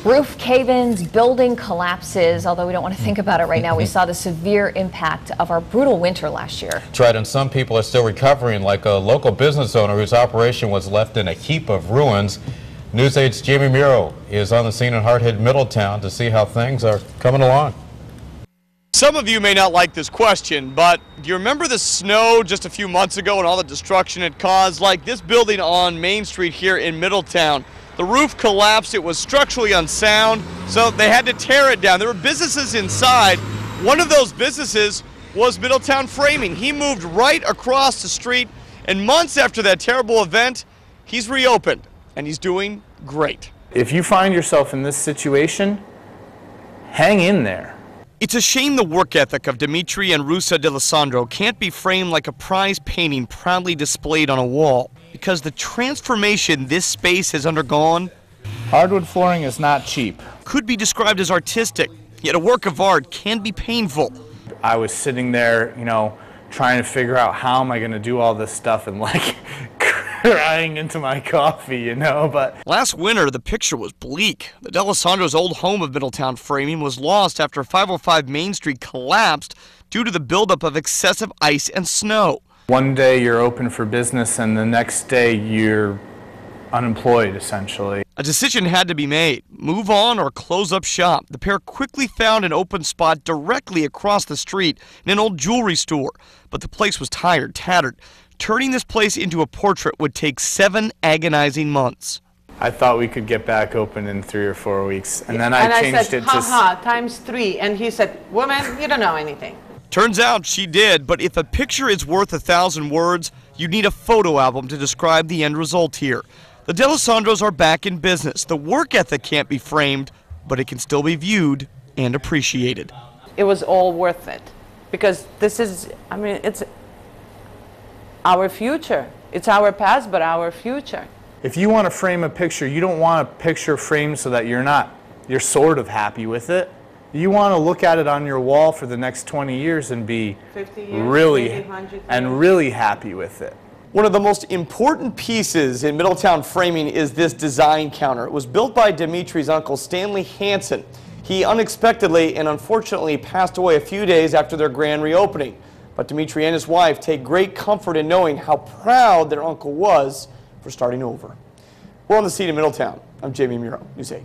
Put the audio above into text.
Roof cave-ins, building collapses, although we don't want to think about it right now. We saw the severe impact of our brutal winter last year. That's right, and some people are still recovering, like a local business owner whose operation was left in a heap of ruins. News 8's Jamie Muro is on the scene in hard-hit Middletown to see how things are coming along. Some of you may not like this question, but do you remember the snow just a few months ago and all the destruction it caused? Like this building on Main Street here in Middletown. The roof collapsed. It was structurally unsound, so they had to tear it down. There were businesses inside. One of those businesses was Middletown Framing. He moved right across the street, and months after that terrible event, he's reopened, and he's doing great. If you find yourself in this situation, hang in there. It's a shame the work ethic of Dimitri and Rusa D'Alessandro can't be framed like a prize painting proudly displayed on a wall, because the transformation this space has undergone Hardwood flooring is not cheap. Could be described as artistic, yet a work of art can be painful. I was sitting there, trying to figure out how am I going to do all this stuff and crying into my coffee, but last winter, the picture was bleak. The D'Alessandro's old home of Middletown Framing was lost after 505 Main Street collapsed due to the buildup of excessive ice and snow. One day you're open for business and the next day you're unemployed, essentially. A decision had to be made. Move on or close up shop. The pair quickly found an open spot directly across the street in an old jewelry store. But the place was tired, tattered. Turning this place into a portrait would take 7 agonizing months. I thought we could get back open in 3 or 4 weeks, and then I changed it to times 3, and he said, "Woman, you don't know anything." Turns out she did, but if a picture is worth 1,000 words, you need a photo album to describe the end result here. The D'Alessandros are back in business. The work ethic can't be framed, but it can still be viewed and appreciated. It was all worth it, because this is, it's our future. It's our past, but our future. If you want to frame a picture, you don't want a picture framed so that you're sort of happy with it. You want to look at it on your wall for the next 20 years and be 50 years, really 100 years. and really happy with it. One of the most important pieces in Middletown Framing is this design counter. It was built by Dimitri's uncle, Stanley Hansen. He unexpectedly and unfortunately passed away a few days after their grand reopening. But Dimitri and his wife take great comfort in knowing how proud their uncle was for starting over. We're on the scene in Middletown. I'm Jamie Muro, News 8.